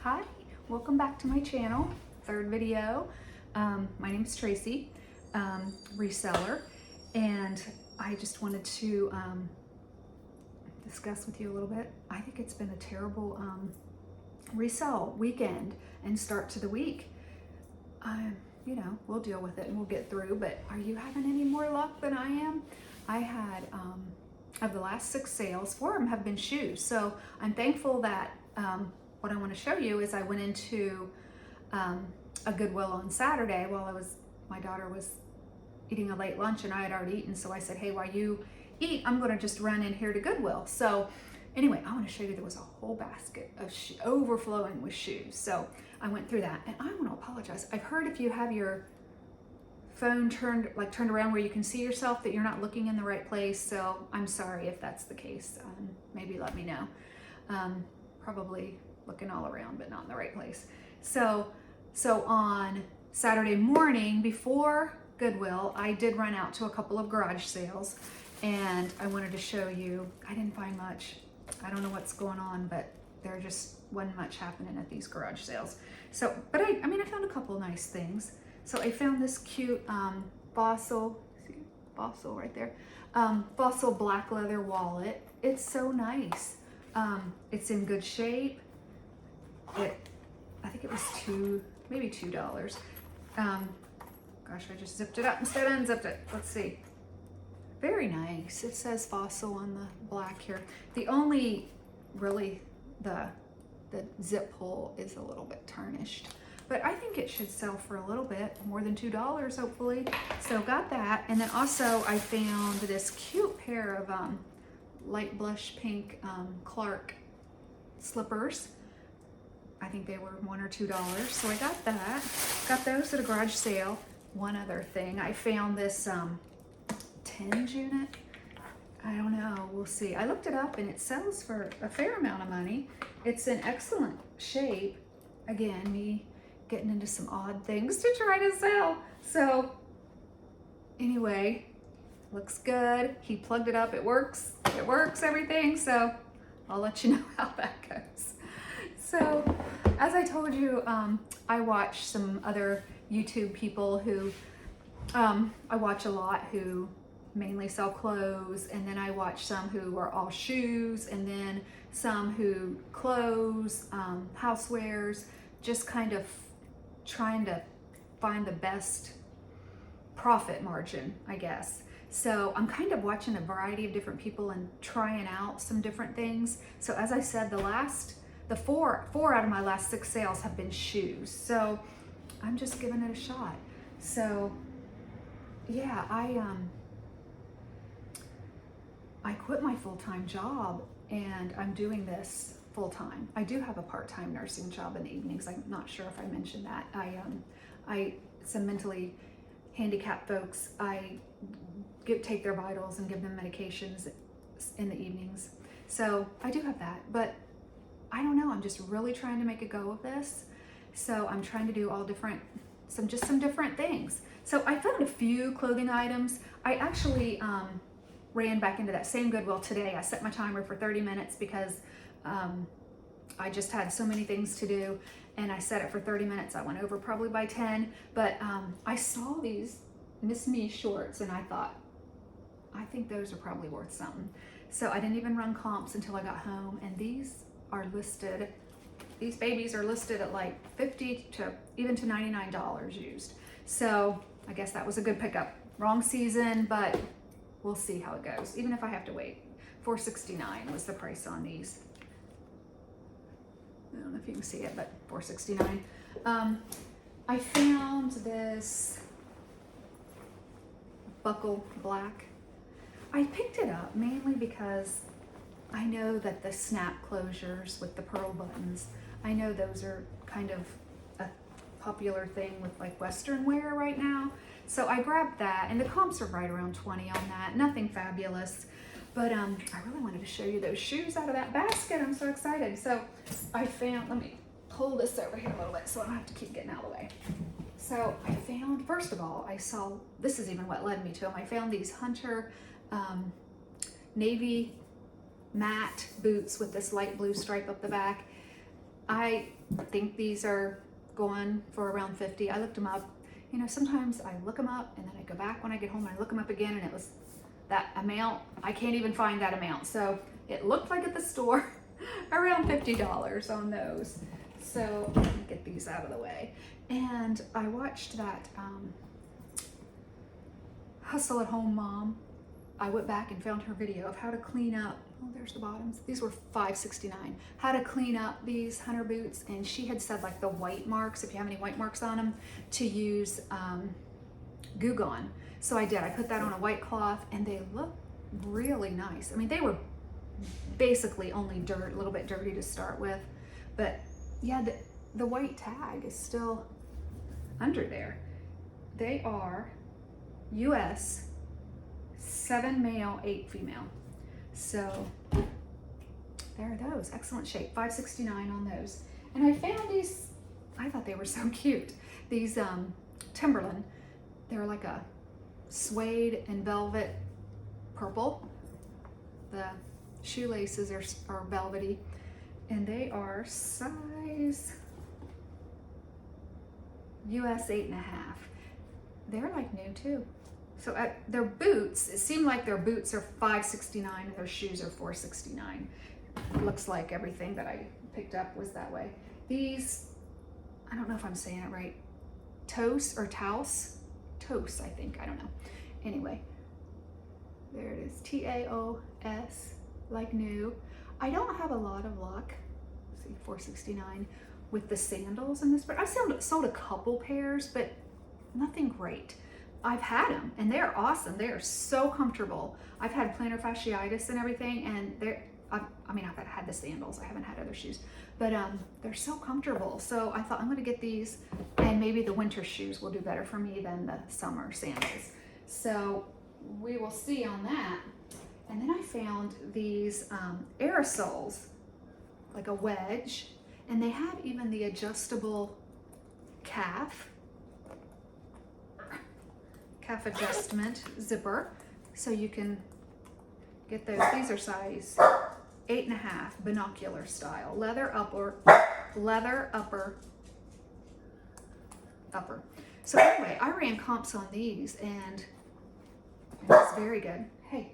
Hi, welcome back to my channel, third video. My name is Tracy, reseller, and I just wanted to discuss with you a little bit. I think it's been a terrible resell weekend and start to the week. You know, we'll deal with it and we'll get through, but are you having any more luck than I am? I had, of the last 6 sales, 4 of them have been shoes. So I'm thankful that what I want to show you is I went into a Goodwill on Saturday while my daughter was eating a late lunch and I had already eaten. So I said, hey, while you eat, I'm going to just run in here to Goodwill. So anyway, I want to show you there was a whole basket of overflowing with shoes. So I went through that, and I want to apologize. I've heard if you have your phone turned around where you can see yourself, that you're not looking in the right place. So I'm sorry if that's the case. Maybe let me know. Probably looking all around, but not in the right place. So on Saturday morning before Goodwill, I did run out to a couple of garage sales, and I wanted to show you. I didn't find much. I don't know what's going on, but there just wasn't much happening at these garage sales. So, but I found a couple nice things. So I found this cute Fossil, see Fossil right there, Fossil black leather wallet. It's so nice. It's in good shape. I think it was maybe $2. Gosh, I just zipped it up instead of unzipped it. Let's see. Very nice. It says Fossil on the black here. The only really the zip pull is a little bit tarnished, but I think it should sell for a little bit more than $2, hopefully. So got that, and then also I found this cute pair of light blush pink Clark slippers. I think they were $1 or $2, so I got that. Got those at a garage sale. One other thing, I found this tinge unit. I don't know, we'll see. I looked it up and it sells for a fair amount of money. It's in excellent shape. Again, me getting into some odd things to try to sell. So anyway, looks good. He plugged it up, it works, everything. So I'll let you know how that goes. So as I told you, I watch some other YouTube people who I watch a lot who mainly sell clothes, and then I watch some who are all shoes, and then some who clothes, housewares, just kind of trying to find the best profit margin, I guess. So I'm kind of watching a variety of different people and trying out some different things. So as I said, the four out of my last 6 sales have been shoes. So I'm just giving it a shot. So yeah, I quit my full-time job and I'm doing this full-time. I do have a part-time nursing job in the evenings. I'm not sure if I mentioned that. Some mentally handicapped folks, I take their vitals and give them medications in the evenings. So I do have that, but I don't know, I'm just really trying to make a go of this. So I'm trying to do some different things. So I found a few clothing items. I actually ran back into that same Goodwill today. I set my timer for 30 minutes because I just had so many things to do, and I set it for 30 minutes. I went over probably by 10, but I saw these Miss Me shorts and I thought, I think those are probably worth something. So I didn't even run comps until I got home, and these babies are listed at like $50 to even to $99 used. So I guess that was a good pickup. Wrong season, but we'll see how it goes. Even if I have to wait. $4.69 was the price on these. I don't know if you can see it, but $4.69. I found this buckle black. I picked it up mainly because I know that the snap closures with the pearl buttons, I know those are kind of a popular thing with like Western wear right now. So I grabbed that, and the comps are right around 20 on that. Nothing fabulous, but I really wanted to show you those shoes out of that basket. I'm so excited. So I found, let me pull this over here a little bit so I don't have to keep getting out of the way. So I found, first of all, this is even what led me to them. I found these Hunter navy matte boots with this light blue stripe up the back. I think these are going for around 50. I looked them up. You know, sometimes I look them up and then I go back when I get home and I look them up again and it was that amount. I can't even find that amount. So it looked like at the store around $50 on those. So let me get these out of the way. And I watched that Hustle at Home Mom. I went back and found her video of how to clean up. Oh, there's the bottoms. These were $5.69. How to clean up these hunter boots. And she had said like the white marks, if you have any white marks on them, to use Goo Gone. So I did. I put that on a white cloth and they look really nice. I mean, they were basically only dirt, a little bit dirty to start with. But yeah, the white tag is still under there. They are US 7 male, 8 female. So there are those. Excellent shape. $5.69 on those. And I found these, I thought they were so cute. These Timberland. They're like a suede and velvet purple. The shoelaces are velvety. And they are size US 8.5. They're like new too. So their boots, it seemed like their boots are $5.69 and their shoes are $4.69. Looks like everything that I picked up was that way. These, I don't know if I'm saying it right, Taos or Taos? Taos, I think, I don't know. Anyway, there it is, Taos, like new. I don't have a lot of luck, let's see, $4.69 with the sandals in this, but I sold a couple pairs, but nothing great. I've had them and they're awesome. They are so comfortable. I've had plantar fasciitis and everything, and I've had the sandals. I haven't had other shoes, but they're so comfortable. So I thought I'm gonna get these, and maybe the winter shoes will do better for me than the summer sandals. So we will see on that. And then I found these aerosols, like a wedge, and they have even the adjustable calf adjustment zipper, so you can get those. These are size 8.5, binocular style, leather upper. So anyway, I ran comps on these and it's very good. Hey,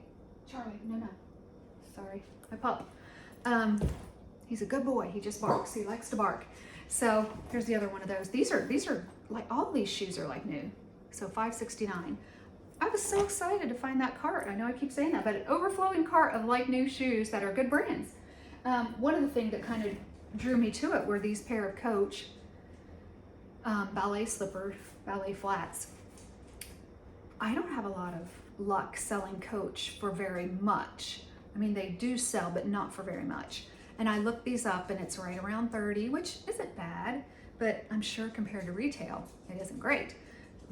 Charlie, no, sorry, my pup. He's a good boy. He just barks. He likes to bark. So here's the other one of those. These are like, all these shoes are like new. So $5.69. I was so excited to find that cart. I know I keep saying that, but an overflowing cart of like new shoes that are good brands. One of the things that kind of drew me to it were these pair of Coach ballet slippers, ballet flats. I don't have a lot of luck selling Coach for very much. I mean, they do sell, but not for very much. And I looked these up and it's right around 30, which isn't bad, but I'm sure compared to retail, it isn't great.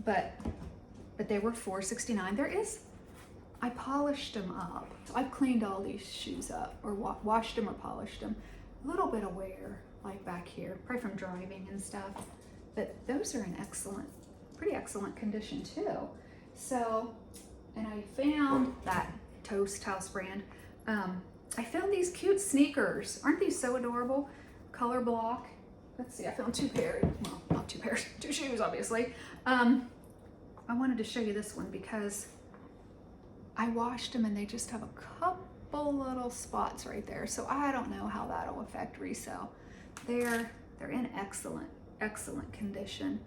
But they were $4.69. I polished them up. I've cleaned all these shoes up, or washed them or polished them. A little bit of wear, like back here, probably from driving and stuff. But those are in pretty excellent condition too. So, and I found that Taos brand. I found these cute sneakers. Aren't these so adorable? Color block. Let's see, I found two pairs. Well, not two pairs, two shoes, obviously. I wanted to show you this one because I washed them and they just have a couple little spots right there. So I don't know how that'll affect resale. They're in excellent condition.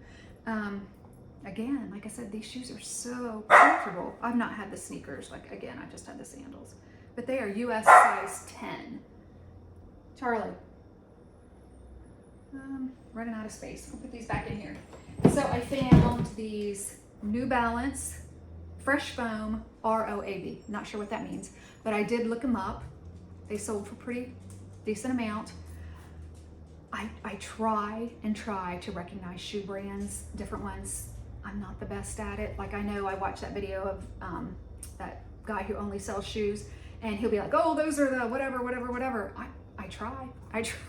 Again, like I said, these shoes are so comfortable. I've not had the sneakers. Like, again, I've just had the sandals. But they are US size 10. Charlie. Running out of space. I'll put these back in here. So I found these New Balance Fresh Foam ROAB. Not sure what that means, but I did look them up. They sold for pretty decent amount. I try to recognize shoe brands, different ones. I'm not the best at it. Like, I know I watched that video of that guy who only sells shoes, and he'll be like, oh, those are the whatever. I try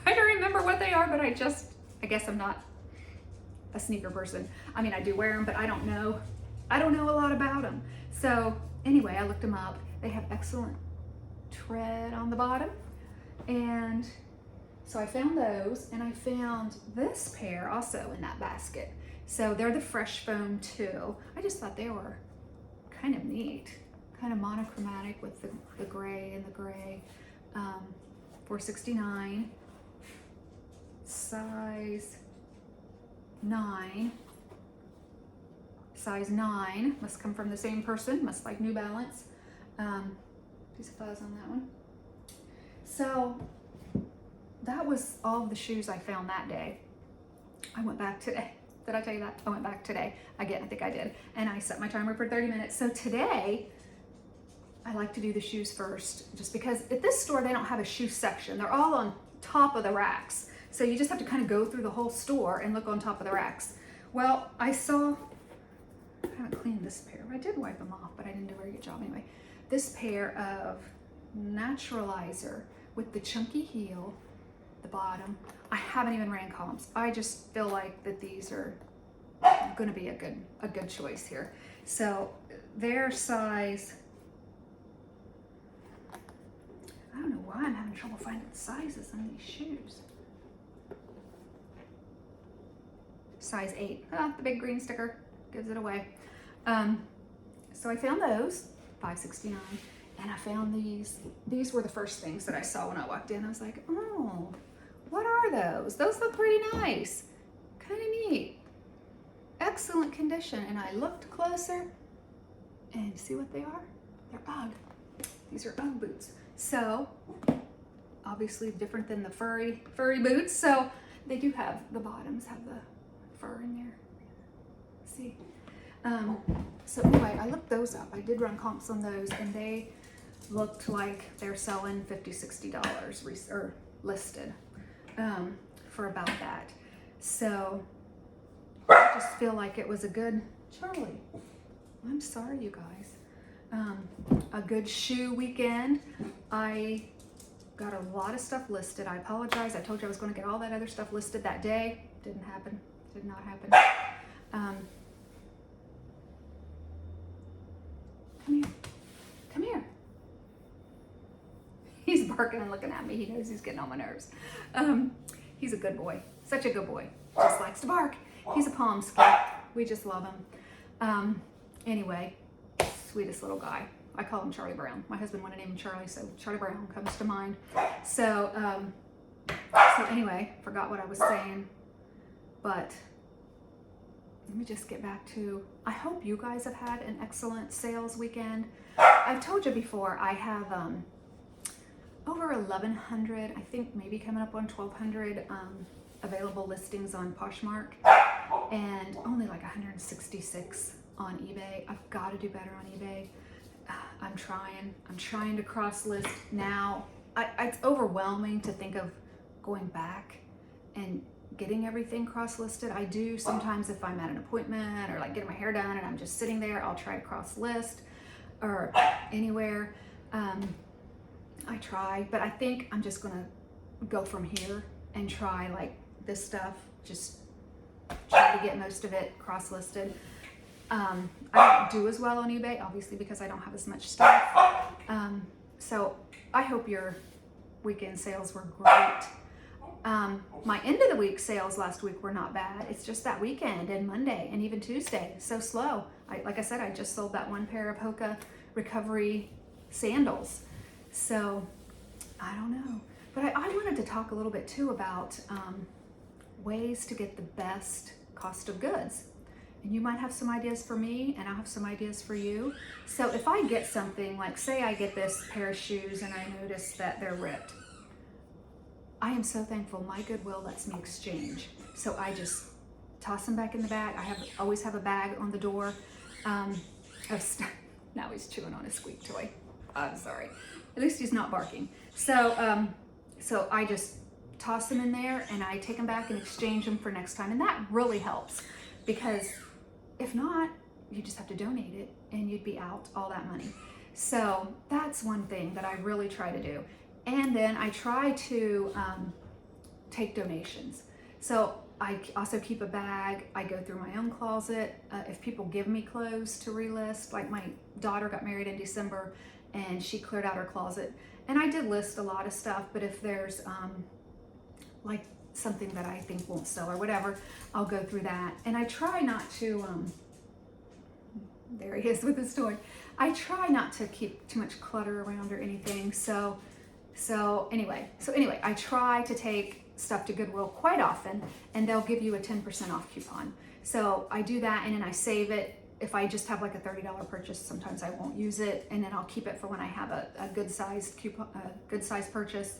to remember what they are, but I guess I'm not a sneaker person. I mean, I do wear them, but I don't know a lot about them. So anyway, I looked them up. They have excellent tread on the bottom and So I found those, and I found this pair also in that basket. So they're the fresh foam too. I just thought they were kind of neat, kind of monochromatic with the gray and the gray. $4.69, size 9. Size 9, must come from the same person, must like New Balance. Piece of fuzz on that one. So that was all the shoes I found that day. I went back today. Did I tell you that? I went back today. Again, I think I did. And I set my timer for 30 minutes. So today, I like to do the shoes first, just because at this store, they don't have a shoe section. They're all on top of the racks. So you just have to kind of go through the whole store and look on top of the racks. Well, I haven't cleaned this pair. I did wipe them off, but I didn't do a very good job anyway. This pair of Naturalizer with the chunky heel, the bottom. I haven't even ran comps. I just feel like that these are going to be a good choice here. So their size, I don't know why I'm having trouble finding the sizes on these shoes. Size 8. The big green sticker gives it away. So I found those, $5.69, and I found these. These were the first things that I saw when I walked in. I was like, oh, what are those? Those look pretty nice. Kind of neat. Excellent condition. And I looked closer, and see what they are? They're UGG. These are UGG boots. So, obviously different than the furry boots. So they do have, the bottoms have the fur in there. See? So anyway, I looked those up. I did run comps on those, and they looked like they're selling $50-$60 or listed for about that. So I just feel like it was a good, Charlie, I'm sorry you guys, a good shoe weekend. I got a lot of stuff listed. I apologize. I told you I was going to get all that other stuff listed that day. Didn't happen. Did not happen. Come here. Come here. He's barking and looking at me. He knows he's getting on my nerves. He's a good boy. Such a good boy. Just likes to bark. He's a Pomsky. We just love him. Anyway, sweetest little guy. I call him Charlie Brown. My husband wanted to name him Charlie, so Charlie Brown comes to mind. So anyway, forgot what I was saying, but let me just get back to, I hope you guys have had an excellent sales weekend. I've told you before, I have over 1,100, I think maybe coming up on 1,200 available listings on Poshmark, and only like 166 on eBay. I've got to do better on eBay. I'm trying to cross list now. It's overwhelming to think of going back and getting everything cross listed. I do sometimes if I'm at an appointment or like getting my hair done and I'm just sitting there, I'll try to cross list or anywhere. I try, but I think I'm just gonna go from here and try like this stuff, just try to get most of it cross listed. I don't do as well on eBay, obviously, because I don't have as much stuff. So I hope your weekend sales were great. My end of the week sales last week were not bad. It's just that weekend and Monday and even Tuesday, so slow. Like I said, I just sold that one pair of Hoka recovery sandals. So I don't know. But I wanted to talk a little bit too about ways to get the best cost of goods. And you might have some ideas for me, and I'll have some ideas for you. So if I get something, like say I get this pair of shoes and I notice that they're ripped, I am so thankful my Goodwill lets me exchange. So I just toss them back in the bag. I always have a bag on the door of stuff. Now he's chewing on his squeak toy. I'm sorry. At least he's not barking. So, so I just toss them in there and I take them back and exchange them for next time. And that really helps, because if not, you just have to donate it and you'd be out all that money. So that's one thing that I really try to do. And then I try to take donations. So I also keep a bag. I go through my own closet. If people give me clothes to relist, like my daughter got married in December and she cleared out her closet. And I did list a lot of stuff, but if there's like something that I think won't sell or whatever, I'll go through that. And I try not to, there he is with his toy. I try not to keep too much clutter around or anything. So anyway, I try to take stuff to Goodwill quite often, and they'll give you a 10% off coupon. So I do that, and then I save it. If I just have like a $30 purchase, sometimes I won't use it, and then I'll keep it for when I have a good sized coupon, a good sized purchase.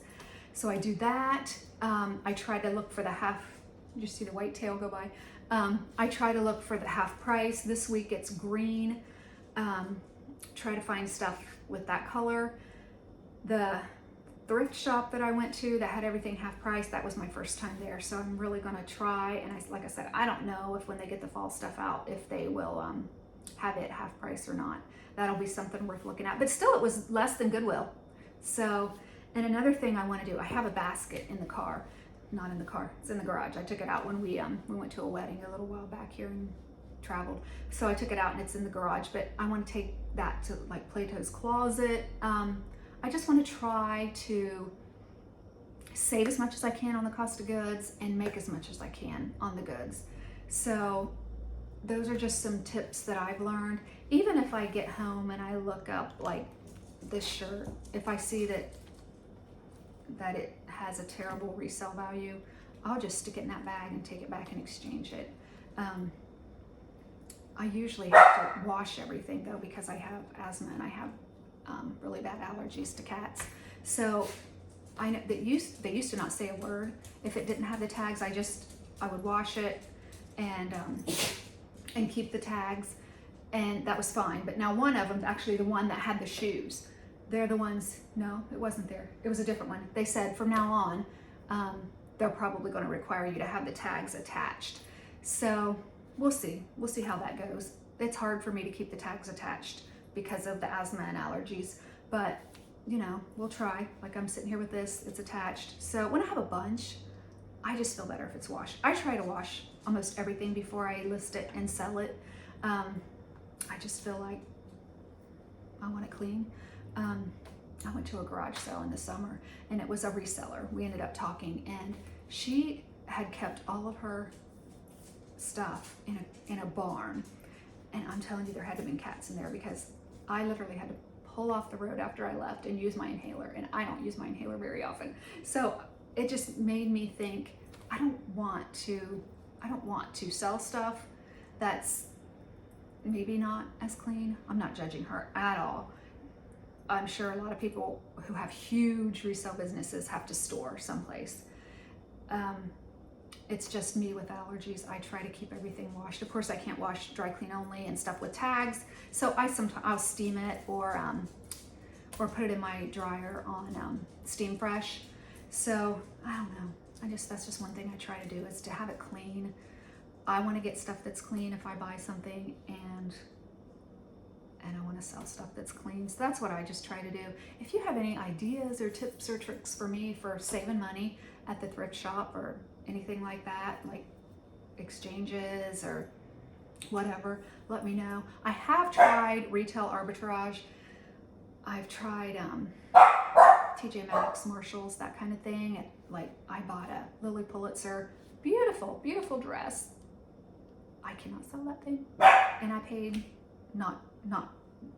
So I do that. I try to look for the half. You just see the white tail go by. I try to look for the half price. This week it's green. Try to find stuff with that color. The thrift shop that I went to that had everything half price, that was my first time there. So I'm really gonna try, and like I said, I don't know if when they get the fall stuff out, if they will have it half price or not. That'll be something worth looking at. But still, it was less than Goodwill. So, and another thing I wanna do, I have a basket in the car. Not in the car, it's in the garage. I took it out when we went to a wedding a little while back here and traveled. So I took it out and it's in the garage, but I want to take that to like Plato's Closet. I just want to try to save as much as I can on the cost of goods and make as much as I can on the goods. So those are just some tips that I've learned. Even if I get home and I look up like this shirt, if I see that it has a terrible resale value, I'll just stick it in that bag and take it back and exchange it. I usually have to wash everything though, because I have asthma and I have really bad allergies to cats. So I know that they used to not say a word if it didn't have the tags. I would wash it and keep the tags, and that was fine. But now one of them, actually the one that had the shoes, they're the ones, no, it wasn't there. It was a different one. They said from now on, they're probably going to require you to have the tags attached. So we'll see. We'll see how that goes. It's hard for me to keep the tags attached because of the asthma and allergies, but you know, we'll try. Like I'm sitting here with this, it's attached. So when I have a bunch, I just feel better if it's washed. I try to wash almost everything before I list it and sell it. I just feel like I want it clean. I went to a garage sale in the summer and it was a reseller. We ended up talking, and she had kept all of her stuff in a barn. And I'm telling you, there had to have been cats in there, because I literally had to pull off the road after I left and use my inhaler, and I don't use my inhaler very often. So it just made me think, I don't want to sell stuff that's maybe not as clean. I'm not judging her at all. I'm sure a lot of people who have huge resale businesses have to store someplace. It's just me with allergies. I try to keep everything washed. Of course, I can't wash dry clean only and stuff with tags. So I'll steam it or put it in my dryer on Steam Fresh. So I don't know. That's just one thing I try to do, is to have it clean. I want to get stuff that's clean if I buy something, and I want to sell stuff that's clean. So that's what I just try to do. If you have any ideas or tips or tricks for me for saving money at the thrift shop or anything like that, like exchanges or whatever, let me know. I have tried retail arbitrage. I've tried TJ Maxx, Marshalls, that kind of thing. Like I bought a Lily Pulitzer, beautiful, beautiful dress. I cannot sell that thing, and I paid not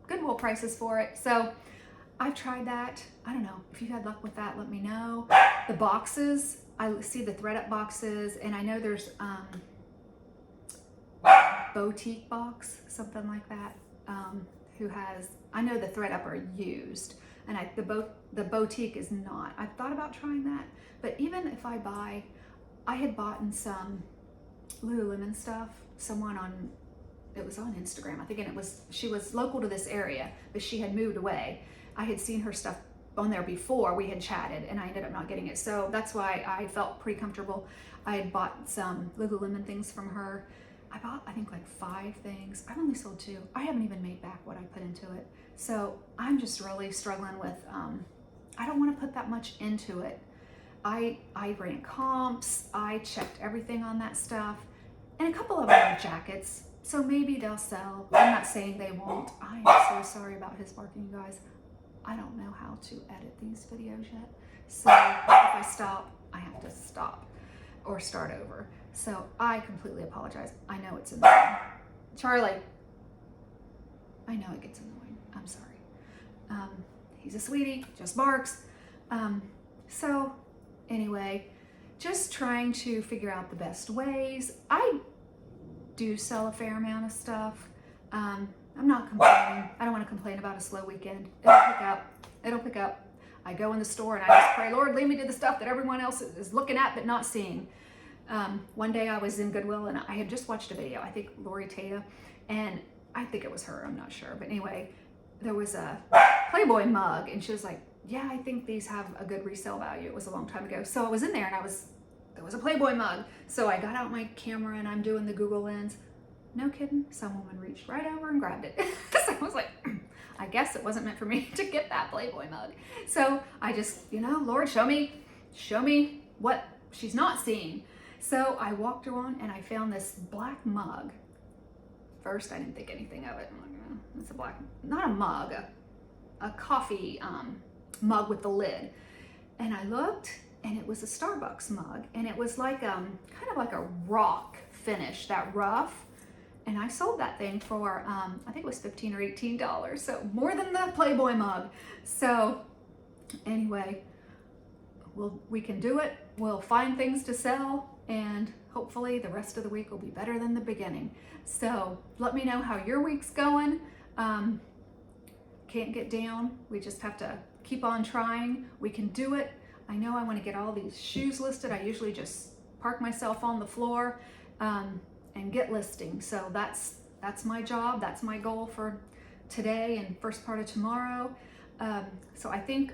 Goodwill prices for it. So I've tried that. I don't know. If you've had luck with that, let me know. The boxes, I see the ThredUp boxes, and I know there's Boutique Box, something like that, who has, I know the ThredUp are used, and the Boutique is not. I've thought about trying that, but even if I had bought some Lululemon stuff, it was on Instagram, I think, and she was local to this area, but she had moved away. I had seen her stuff on there before we had chatted, and I ended up not getting it. So that's why I felt pretty comfortable. I had bought some Lululemon things from her. I bought, I think, like 5 things. I've only sold 2. I haven't even made back what I put into it. So I'm just really struggling with, I don't want to put that much into it. I ran comps, I checked everything on that stuff, and a couple of them are jackets. So maybe they'll sell. I'm not saying they won't. I am so sorry about his barking, you guys. I don't know how to edit these videos yet. So if I stop, I have to stop or start over. So I completely apologize. I know it's annoying. Charlie, I know it gets annoying. I'm sorry. He's a sweetie, just barks. So anyway, just trying to figure out the best ways. I do sell a fair amount of stuff. I'm not complaining. I don't want to complain about a slow weekend. It'll pick up. It'll pick up. I go in the store and I just pray, Lord, lead me to the stuff that everyone else is looking at but not seeing. One day I was in Goodwill and I had just watched a video, I think Lori Tata, and I think it was her, I'm not sure. But anyway, there was a Playboy mug and she was like, yeah, I think these have a good resale value. It was a long time ago. So I was in there and there was a Playboy mug. So I got out my camera and I'm doing the Google lens. No kidding, some woman reached right over and grabbed it. So I was like, I guess it wasn't meant for me to get that Playboy mug. So I just, Lord, show me what she's not seeing. So I walked around and I found this black mug. First, I didn't think anything of it. I'm like, it's a black, not a mug, a coffee mug with the lid. And I looked and it was a Starbucks mug and it was like kind of like a rock finish, that rough. And I sold that thing for, I think it was $15 or $18. So more than the Playboy mug. So anyway, we can do it. We'll find things to sell and hopefully the rest of the week will be better than the beginning. So let me know how your week's going. Can't get down. We just have to keep on trying. We can do it. I know I want to get all these shoes listed. I usually just park myself on the floor and get listings. So that's my job. That's my goal for today and first part of tomorrow. So I think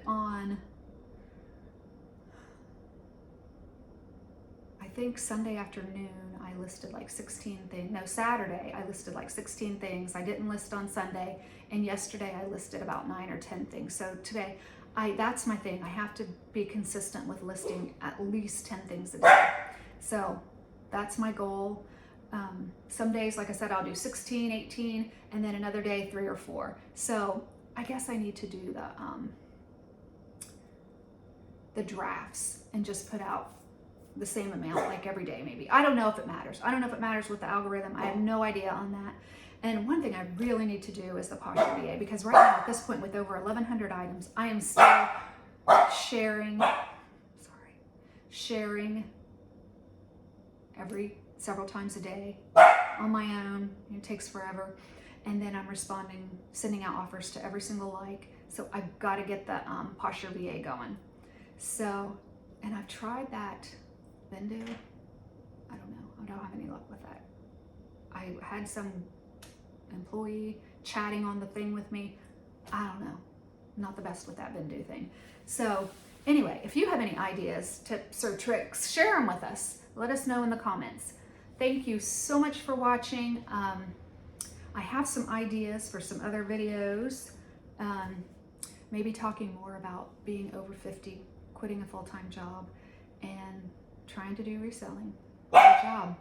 Sunday afternoon I listed like 16 things. No, Saturday I listed like 16 things. I didn't list on Sunday, and yesterday I listed about 9 or 10 things. So today that's my thing. I have to be consistent with listing at least 10 things a day. So that's my goal. Some days, like I said, I'll do 16, 18, and then another day 3 or 4. So I guess I need to do the drafts and just put out the same amount like every day maybe. I don't know if it matters. I don't know if it matters with the algorithm. I have no idea on that. And one thing I really need to do is the posture VA, because right now at this point with over 1,100 items, I am still sharing several times a day on my own. It takes forever. And then I'm responding, sending out offers to every single like. So I've got to get the posture VA going. So, and I've tried that Bindu. I don't know. I don't have any luck with that. I had some employee chatting on the thing with me. I don't know. Not the best with that Bindu thing. So anyway, if you have any ideas, tips, or tricks, share them with us. Let us know in the comments. Thank you so much for watching. I have some ideas for some other videos. Maybe talking more about being over 50, quitting a full-time job, and trying to do reselling. Good job.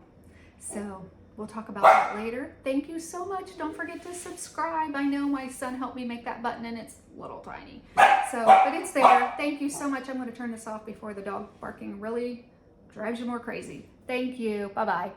So we'll talk about that later. Thank you so much. Don't forget to subscribe. I know my son helped me make that button and it's little tiny. So, but it's there. Thank you so much. I'm going to turn this off before the dog barking really drives you more crazy. Thank you. Bye-bye.